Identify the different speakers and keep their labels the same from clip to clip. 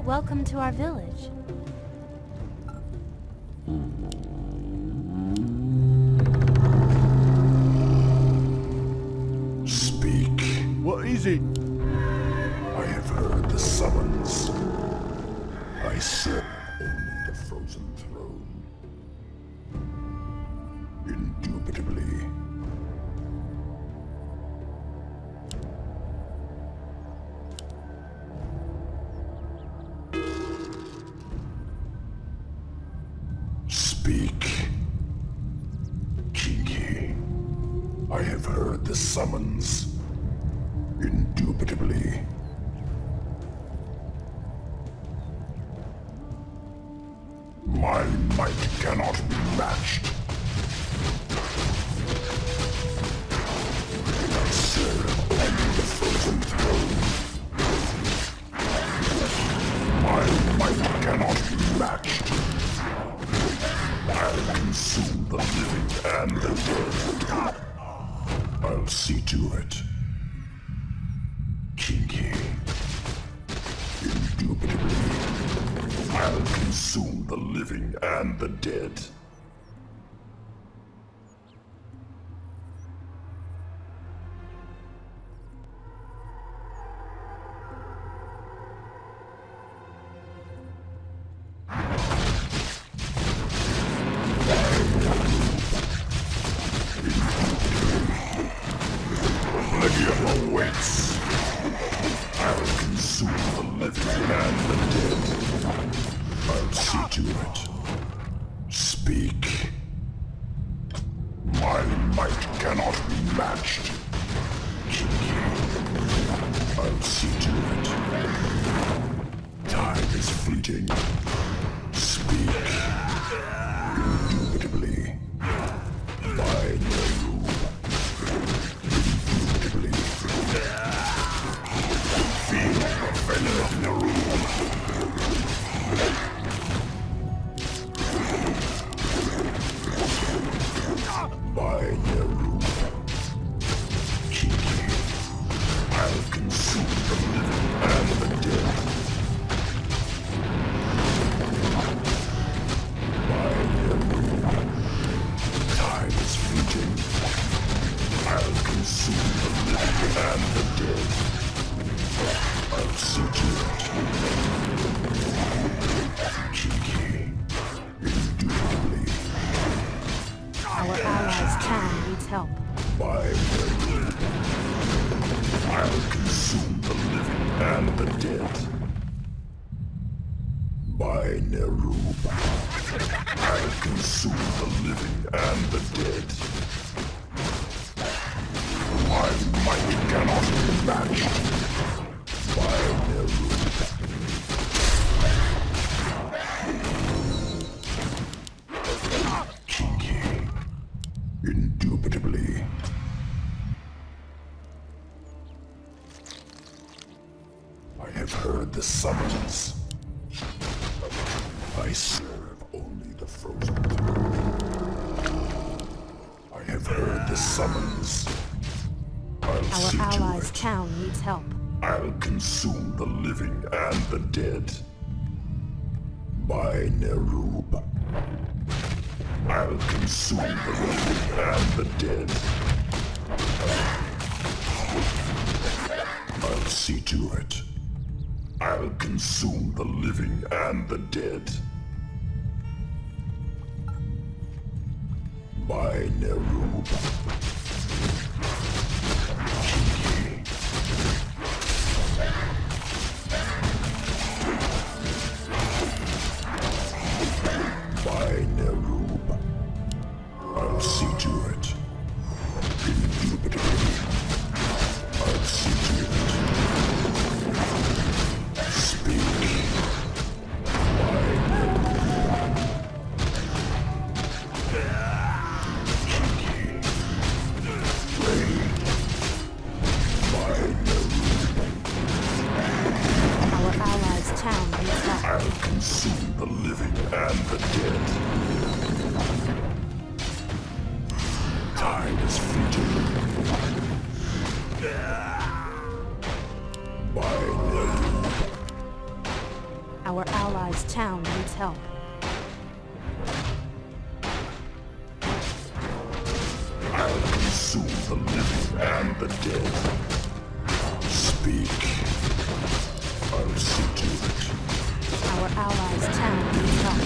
Speaker 1: Welcome to our village.
Speaker 2: Speak.
Speaker 3: What is it?
Speaker 2: I have heard the summons. I serve only the frozen throne. Indubitably. Speak. Kinky. I have heard the summons. Indubitably. My might cannot be matched. I serve only the frozen throne. My might cannot be matched. I'll consume the living and the dead. I'll see to it. Kinky. Indubitably. I'll consume the living and the dead. Oblivion awaits. I'll consume the living and the dead. I'll see to it. Speak. My might cannot be matched. Kinky. I'll see to it. Time is fleeting. Speak. Indubitably. By the rule. Indubitably. Feel the venom in the room. By the rule. Kinky. I'll consume the living and the dead. By the rule. Time is fleeting. I'll consume the living and the dead. I'll see to it. Kinky. Indubitably.
Speaker 1: Our allies' town needs help.
Speaker 2: By the rule. I'll consume the living and the dead. By Nerub. I'll consume the living and the dead. My might cannot be matched. By Nerub. Kinky. Indubitably. I have heard the summons. I serve only the frozen throne. I have heard the summons. I'll see
Speaker 1: Our
Speaker 2: to
Speaker 1: allies'
Speaker 2: it.
Speaker 1: town needs help.
Speaker 2: I'll consume the living and the dead. By Nerub. I'll consume the living and the dead. I'll see to it. I'll consume the living and the dead. By Nerub. Kinky. By Nerub. I'll see to it. Indubitably. I'll see to it. Speak. By Nerub. Kinky. Rain. By Nerub.
Speaker 1: Our allies' town needs help.
Speaker 2: I'll consume the living and the dead. and the dead. Speak. I'll see to it.
Speaker 1: Our allies' town needs help.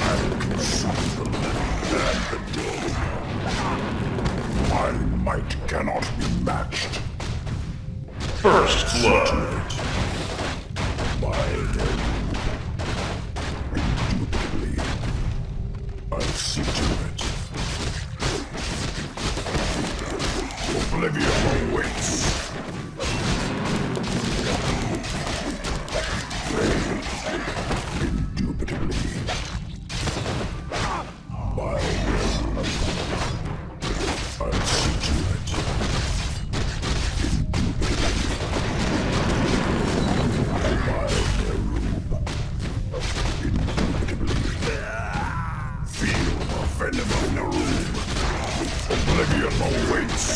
Speaker 2: I'll consume the living and the dead. My might cannot be matched.
Speaker 3: First blood.
Speaker 2: By them. Indubitably. I'll see to it. Oblivion awaits. Indubitably. By them. I'll see to it. Venom of Narum. Oblivion awaits.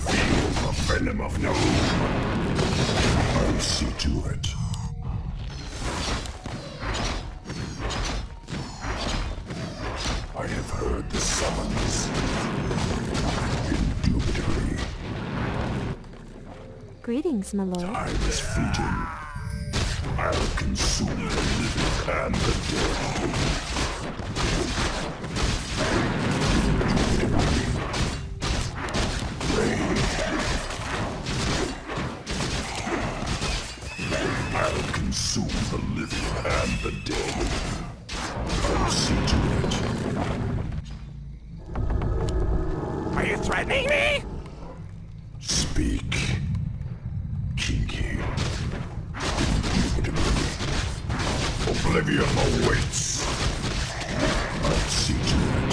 Speaker 2: Feel the venom of Narum. I'll see to it. I have heard the summons. Indubitably.
Speaker 1: Greetings, my lord.
Speaker 2: Time is fleeting. I'll consume the living and the dead. I'll consume the living and the dead. I'll see to it.
Speaker 3: Are you threatening me?
Speaker 2: Speak. Kinky. Oblivion awaits. I'll see to it.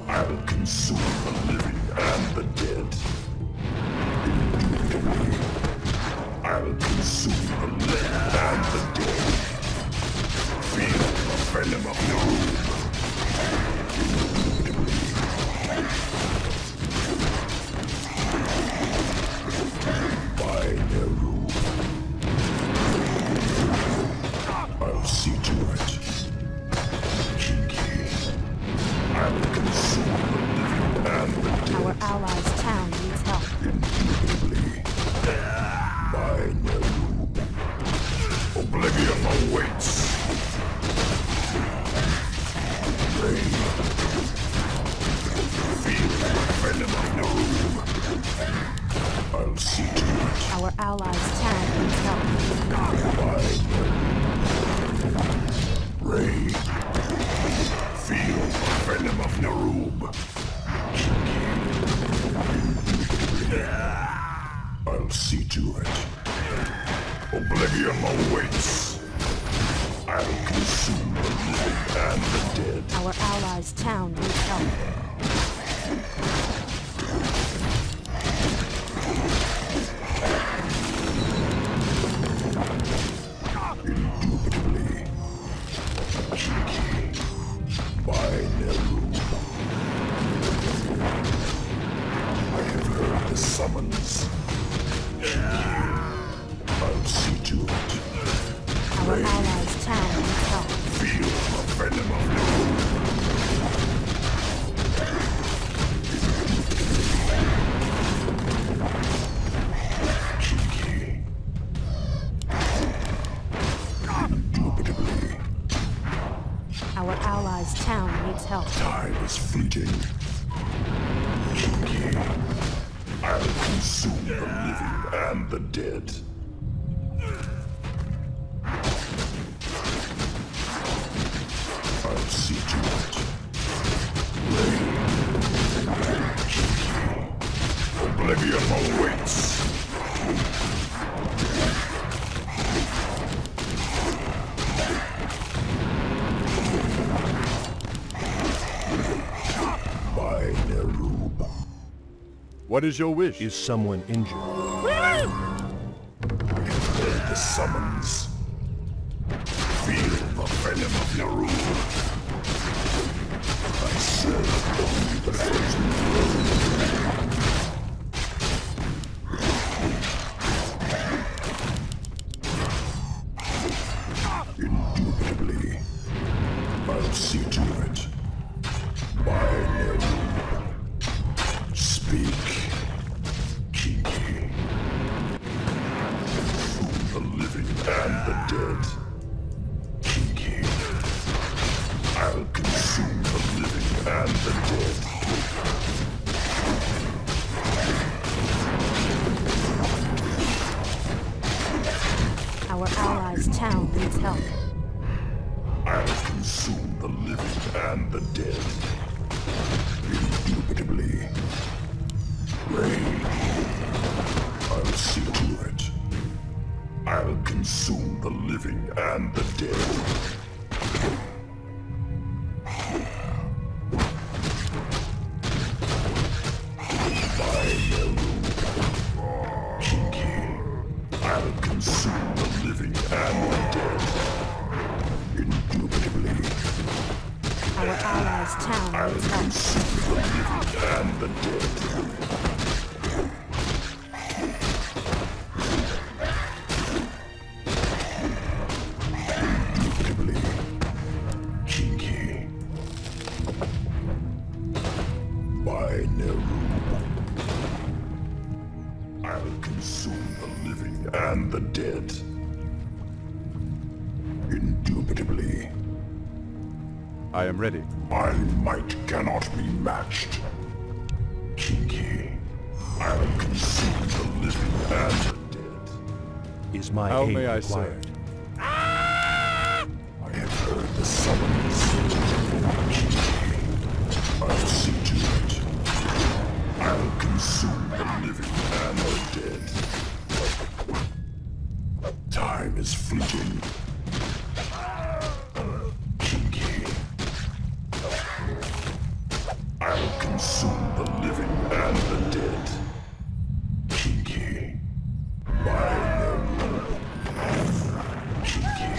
Speaker 2: I'll consume the living and the dead. Indubitably. I'll consume the living and the dead. Feel the venom of Narum. By Narum. I'll see to it. Kinky. I'll consume the living and the dead.
Speaker 1: Our allies' town needs help.
Speaker 2: Indubitably. By Narum. Oblivion awaits. Feel the venom of Narum. I'll see to it.
Speaker 1: Our allies' town needs help.
Speaker 2: By Ray. Feel the venom of Narum. I'll see to it. Oblivion awaits. I'll consume the living and the dead.
Speaker 1: Our allies' town needs help.
Speaker 2: Indubitably. Cheeky. By Narum. I have heard the summons. I'll see to it.
Speaker 1: Our allies' town needs help.
Speaker 2: Feel the venom of Narum. Cheeky. Indubitably.
Speaker 1: Our allies' town needs help.
Speaker 2: Time is fleeting. Kinky. I'll consume the living and the dead. I'll see to it. Rain. Kinky. Oblivion awaits. By Nerub.
Speaker 4: What is your wish? Is someone injured?
Speaker 2: I have heard the summons. Feel the venom of Nerub. I serve only the frozen throne. Indubitably, I'll see to it. By name. Speak. Kinky. The living and the dead. Kinky. I'll consume the living and the dead.
Speaker 1: Our allies' town needs help.
Speaker 2: I'll consume the living and the dead. Indubitably. Rage. I'll see to it. I'll consume the living and the dead. Kinky. I'll consume the living and the dead. Indubitably.
Speaker 1: Our allies' town
Speaker 2: I'll
Speaker 1: needs help.
Speaker 2: consume the living and the dead. Indubitably. Kinky. Binary. I'll consume the living and the dead. Indubitably.
Speaker 4: I am ready.
Speaker 2: My might cannot be matched. Kinky. I'll consume the living and the dead.
Speaker 5: Is my
Speaker 4: How
Speaker 5: aid
Speaker 4: may I
Speaker 5: required?
Speaker 4: serve?
Speaker 2: I have heard the summons. Kinky. I'll see to it. I'll consume the living and the dead. Time is fleeting. Kinky. I'll consume the living and the dead. Kinky. Binary. Kinky.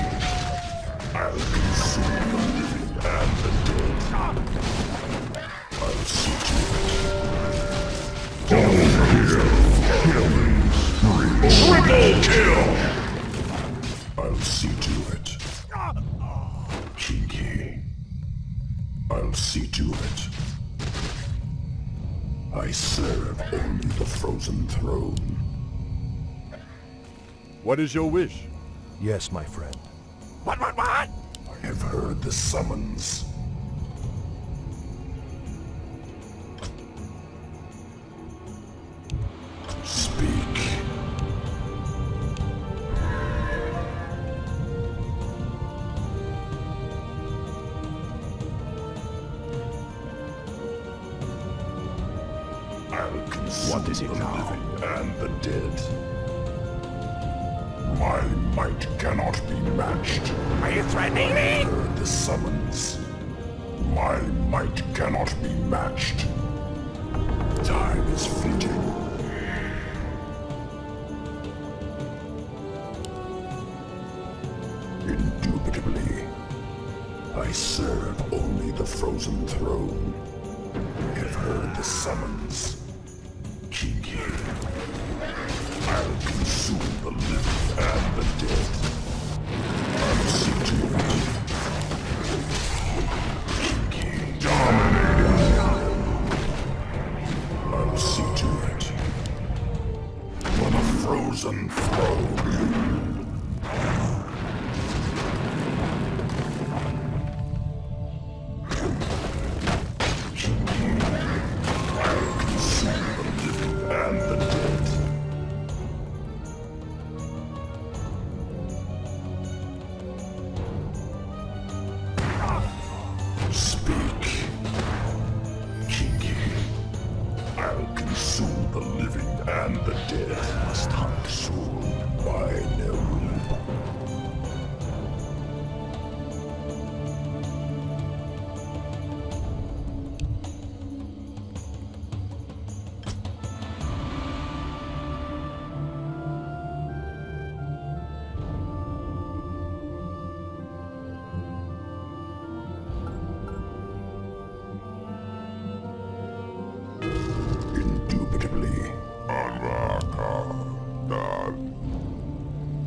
Speaker 2: I'll consume the living and the dead. I'll see to it. Double kill. Killing spree. Triple kill. I'll see to it. Kinky. I'll see to it. I serve only the frozen throne.
Speaker 4: What is your wish?
Speaker 5: Yes, my friend.
Speaker 3: What?
Speaker 2: I have heard the summons. Speak. I'll consume
Speaker 3: What is it
Speaker 2: the
Speaker 3: now?
Speaker 2: living and the dead. My might cannot be matched.
Speaker 3: Are you threatening me?
Speaker 2: Heard the summons. My might cannot be matched. Time is fleeting. Indubitably, I serve only the frozen throne. I have heard the summons. Kinky. I'll consume the living and the dead. I'll see to it. Kinky. Dominating. I'll see to it. For the frozen throne. And the dead.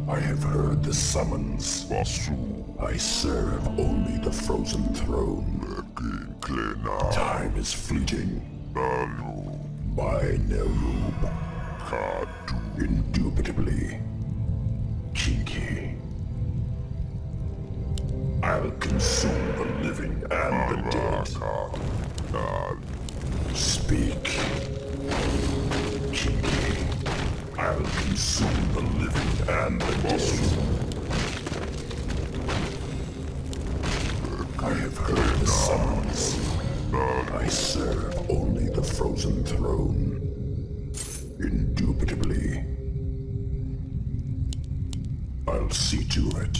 Speaker 2: I have heard the summons. I serve only the frozen throne. Time is fleeting. By Nerub. Indubitably. Kinky. I'll consume the living and the dead. Speak. Kinky. I'll consume the living and the dead. I have heard the summons. I serve only the frozen throne. Indubitably. I'll see to it.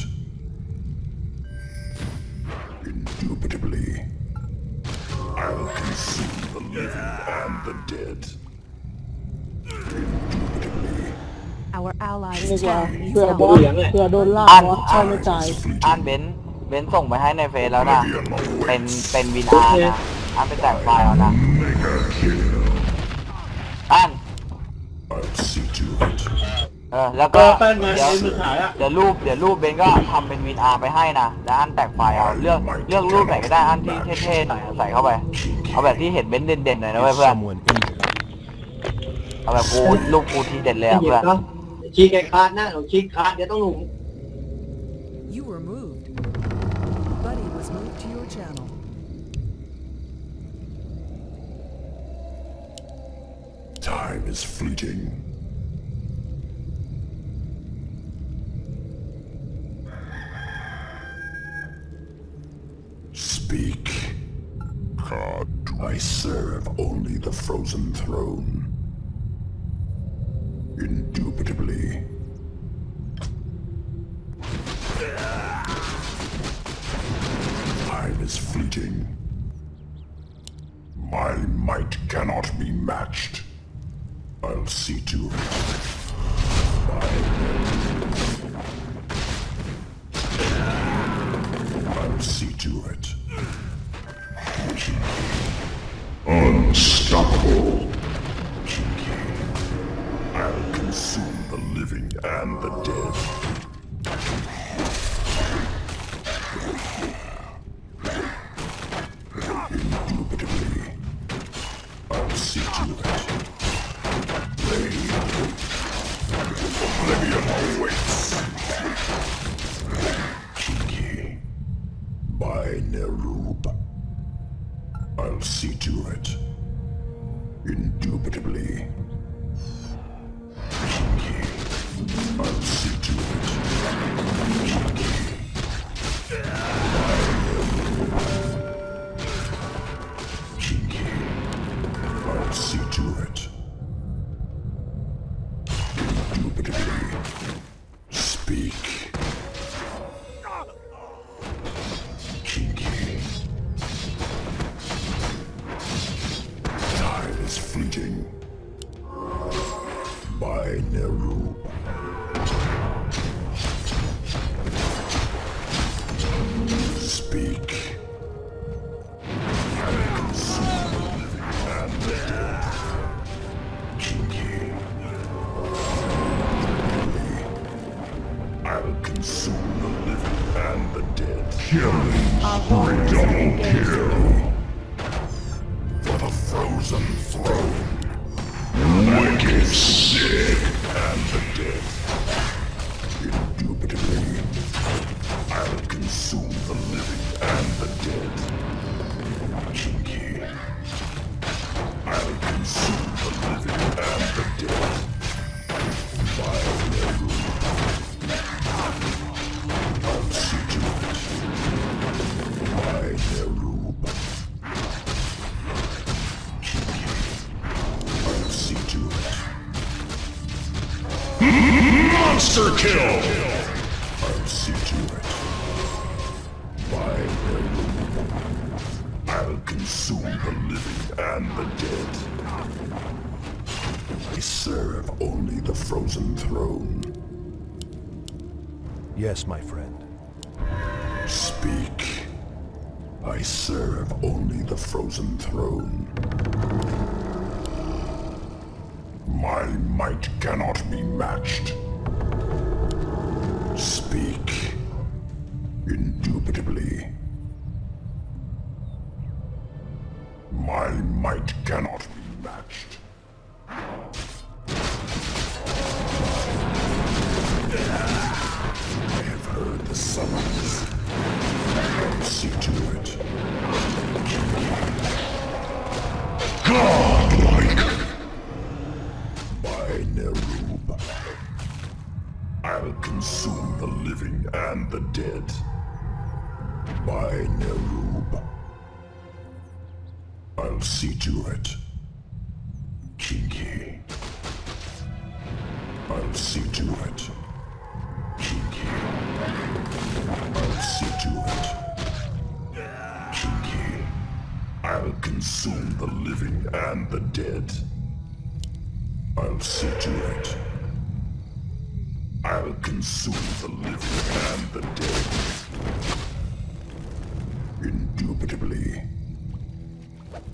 Speaker 2: Indubitably. I'll consume the living and the dead. Indubitably.
Speaker 1: Our allies'
Speaker 6: ดีกว่า
Speaker 1: town needs
Speaker 6: เผื่อ
Speaker 1: help.
Speaker 6: บอสเผื่อโดนลากบอสเข้าไม่จ่าย
Speaker 7: อ่านเบนส่งไปให้ในเฟซแล้วนะเป็นวินอาร์นะอ่านไปแตกไฟล์แล้วนะอ่าน
Speaker 2: I'll see to it.
Speaker 7: แล้วก็
Speaker 6: แป้นมา
Speaker 7: เดี๋ยว
Speaker 6: ไอ้มือขายอะ
Speaker 7: เดี๋ยวรูปเบนก็ทำเป็นวินอาร์ไปให้นะแล้วอันแตกไฟล์เอาเลือกรูปไหนก็ได้อันที่เท่ๆหน่อยใส่เข้าไปเอาแบบที่เห็นเบนเด่นๆหน่อยนะเว้ย
Speaker 5: Is
Speaker 7: เพื่อน
Speaker 5: someone injured?
Speaker 7: เอาแบบรูปกูทีเด็ดเลยอะเพื่อน
Speaker 6: ชี้แกคาดนะเราชี้คาดเดี๋ยวต้องหลุม
Speaker 8: You were moved. Buddy was moved to your channel.
Speaker 2: Time is fleeting. Speak. I serve only the frozen throne. Indubitably. Time is fleeting. My might cannot be matched. I'll see to it. I'll see to it. Unstoppable. I'll consume the living and the dead. Indubitably. I'll see to it. Oblivion awaits. Kinky. By Nerub. I'll see to it. Indubitably. Kinky. I'll see to it. Kinky. By Nerub. Kinky. I'll see to it. Indubitably. Speak. Kinky. Time is fleeting. By Nerub. Speak. I'll consume the living and the dead. Kinky. I'll consume the living and the dead. Killing spree. Double kill. For the frozen throne. Wicked sick and the dead. Indubitably. I'll consume the living and the dead. Kinky. I'll consume the living and the dead. By Nerub. I'll see to it. By Nerub. Kinky. I'll see to it. Monster kill! I'll see to it. By Nerub. I'll consume the living and the dead. I serve only the frozen throne.
Speaker 5: Yes, my friend.
Speaker 2: Speak. I serve only the frozen throne. My might cannot be matched. might cannot be matched. I have heard the summons. I'll see to it. Godlike! By Nerub, I'll consume the living and the dead. By Nerub, I'll see to it. Kinky. I'll see to it. Kinky. I'll see to it. Kinky. I'll consume the living and the dead. I'll see to it. I'll consume the living and the dead. Indubitably.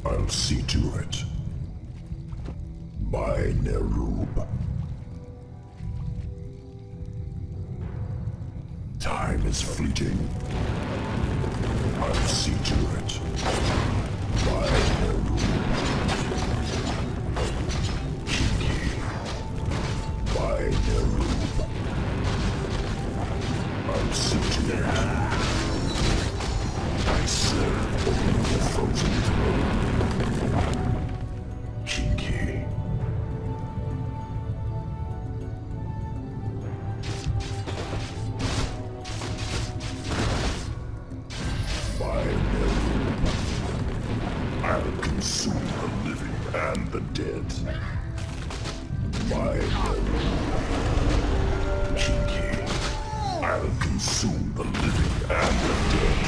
Speaker 2: I'll see to it. By Nerub. Time is fleeting. I'll see to it. By Nerub. Kinky. By Nerub. I'll see to it. I serve only the frozen throne. Kinky. By Nerub, I'll consume the living and the dead. By Nerub, Kinky. I'll consume the living and the dead.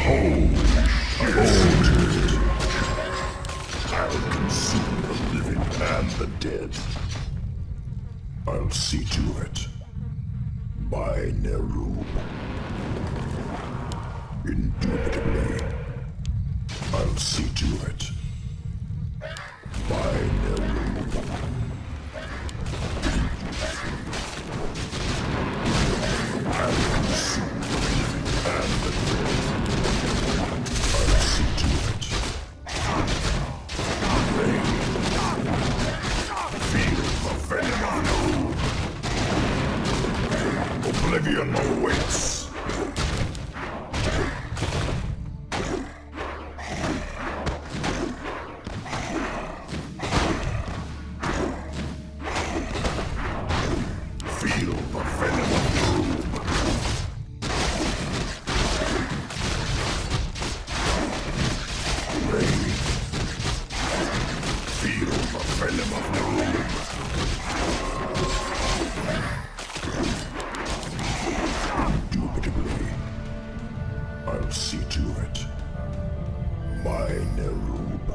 Speaker 2: Hold. I'll consume the living and the dead. I'll see to it. By Nerub. Indubitably. I'll see to it. By Nerub. I'll consume the living and the dead. I'll see to it. Feel the venom of Nerub. Oblivion awaits. Feel the venom of Nerub. Rain. Feel the venom of Nerub. Indubitably, I'll see to it. By Nerub.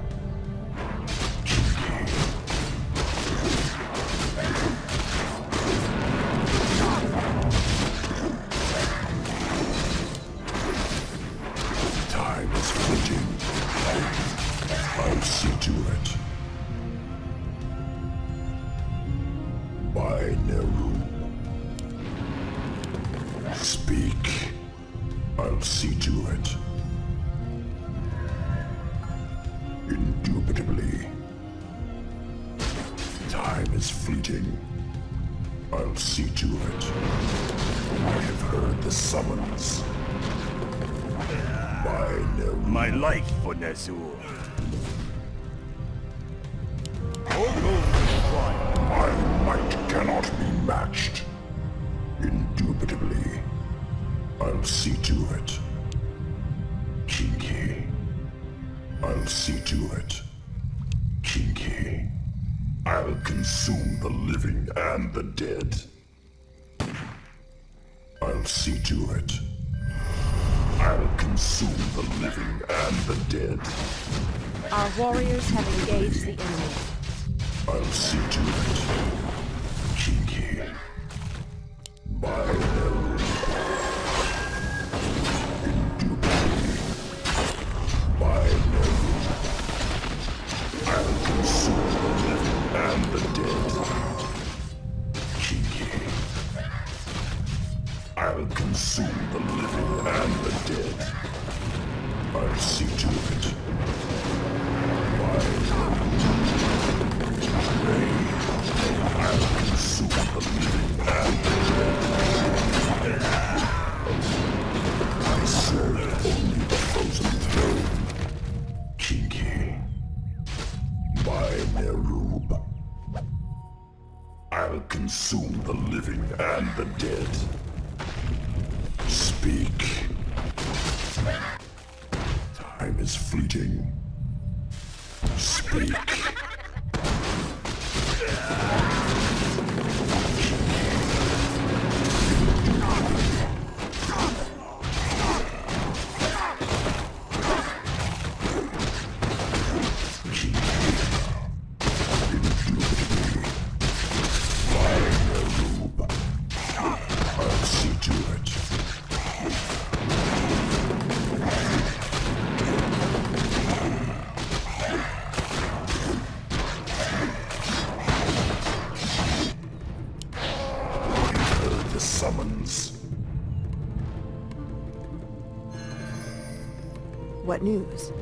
Speaker 2: Kinky. Time is fleeting. I'll see to it. By Nerub. Speak. I'll see to it. Indubitably. Time is fleeting. I'll see to it. I have heard the summons. By Nerub.
Speaker 4: My life for Nezur.
Speaker 2: My might cannot be matched. Indubitably. I'll see to it. Kinky. I'll see to it. Kinky. I'll consume the living and the dead. I'll see to it. I'll consume the living and the dead.
Speaker 1: Our warriors have engaged the enemy.
Speaker 2: I'll see to it. Kinky. By Nerub. Indubitably. By Nerub. I'll consume the living and the dead. Kinky. I'll consume the living and the dead. I'll see to it. I'll consume the living and the dead. I serve only the frozen throne. Kinky. By Nerub. I'll consume the living and the dead. Speak. Time is fleeting. Speak. I'll see to it. Heard the summons.
Speaker 1: What news?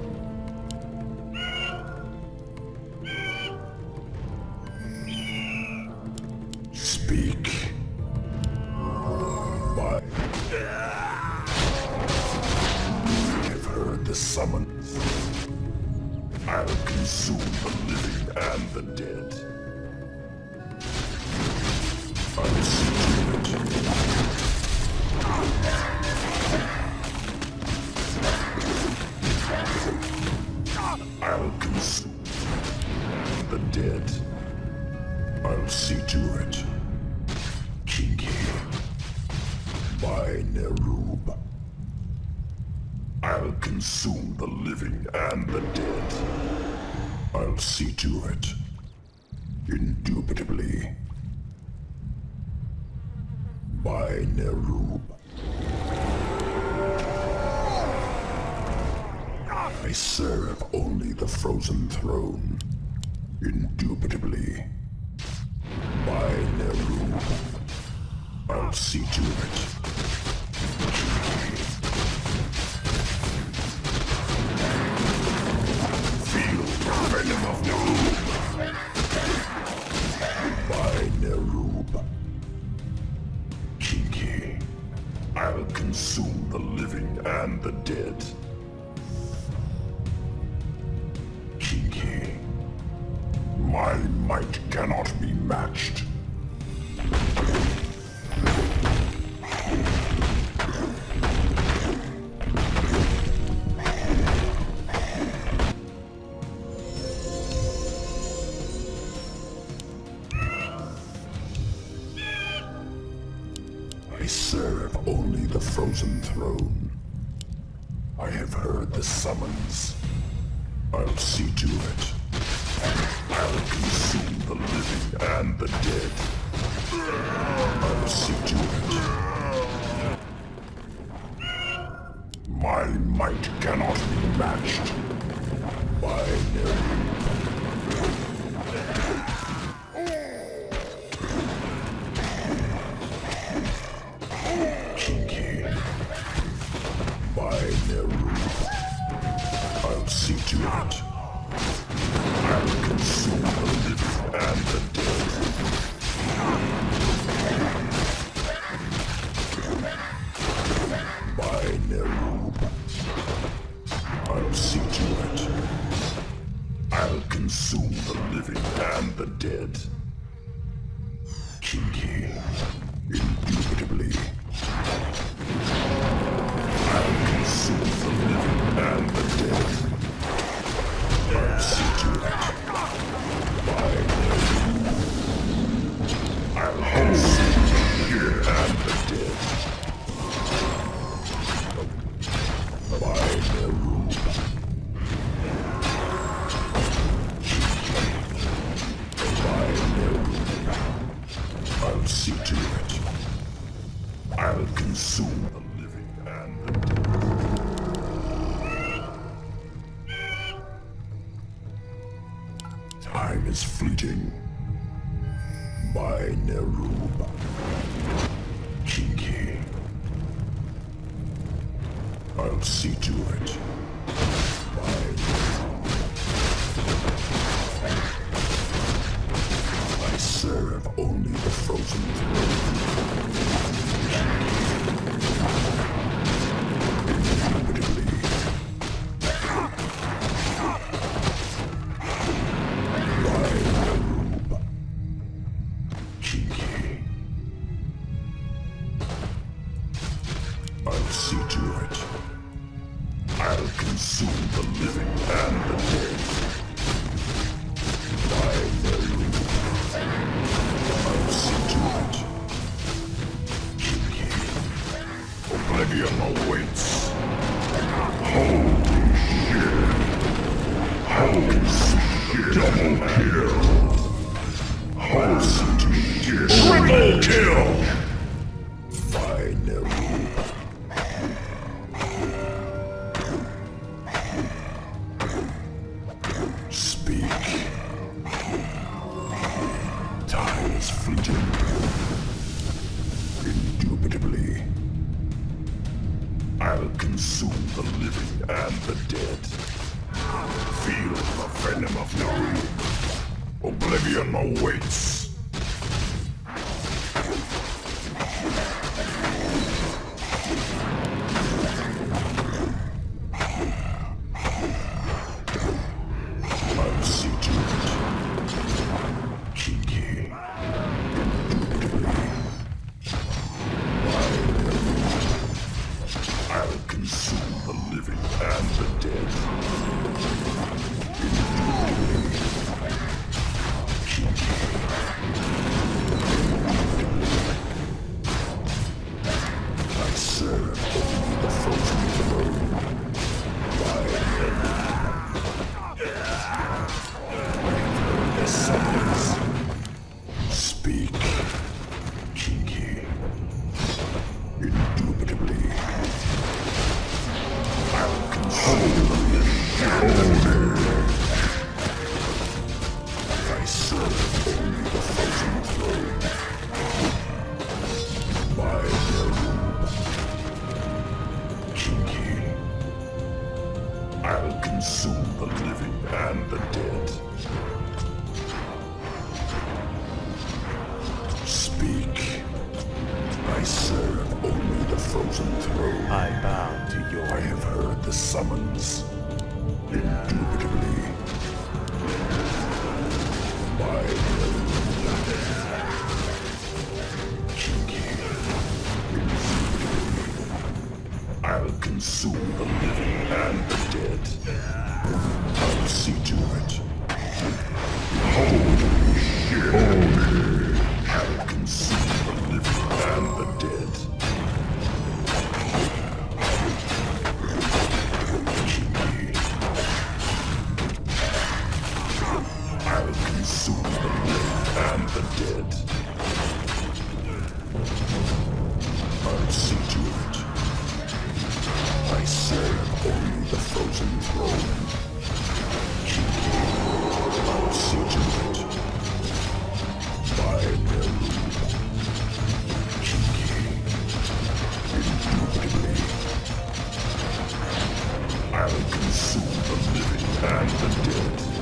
Speaker 2: Speak. By. I've heard the summons. I'll consume the living and the dead. I'll see to it. I'll consume the dead. I'll see to it. Kinky. By Nerub. I'll consume the living and the dead. I'll see to it. Indubitably. By Nerub. I serve only the frozen throne. Indubitably. By Nerub. I'll see to it. Feel the venom of Nerub. By Nerub. Kinky. I'll consume the living and the dead. Kinky. My might cannot be matched. I serve only the frozen throne. I have heard the summons. I'll see to it. I'll consume the living and the dead. I'll see to it. My might cannot be matched. By Nerub. Kinky. By Nerub. I'll see to it. I'll consume the living and the dead. By Nerub. I'll see to it. I'll consume the living and the dead. Kinky. Indubitably. I'll consume the living and the dead. I'll see to it. By Nerub. I'll consume the living and the dead. By Nerub. By Nerub. I'll see to it. I'll consume the living and the dead. Time is fleeting. By Nerub. Kinky. I'll see to it. see to it. I'll consume the living and the dead. I know. I'll see to it. Oblivion awaits. Holy shit. Holy shit. Double kill. Holy shit. Triple kill. Finally. Speak. Time is fleeting. Indubitably. I'll consume the living and the dead. Feel the venom of Naru. Oblivion awaits. I'll see to it. Cheeky. I'll consume the living and the dead. I serve only the frozen throne. The summons. Speak. Cheeky. Indubitably. I'll consume the living and the dead. I serve only the frozen throne. My realm. Cheeky. I'll consume the living and the dead. Speak. I serve only the frozen throne.
Speaker 5: I bow to your
Speaker 2: I have heard the summons. Indubitably. My realm. Cheeky. I'll consume the living and the dead. I'll see to it. Holy shit. I'll consume the living and the dead. I'll consume the living and the dead. I'll see to it. I serve only the frozen throne. I'll see to it. My realm. Indubitably. I'll consume the living and the dead.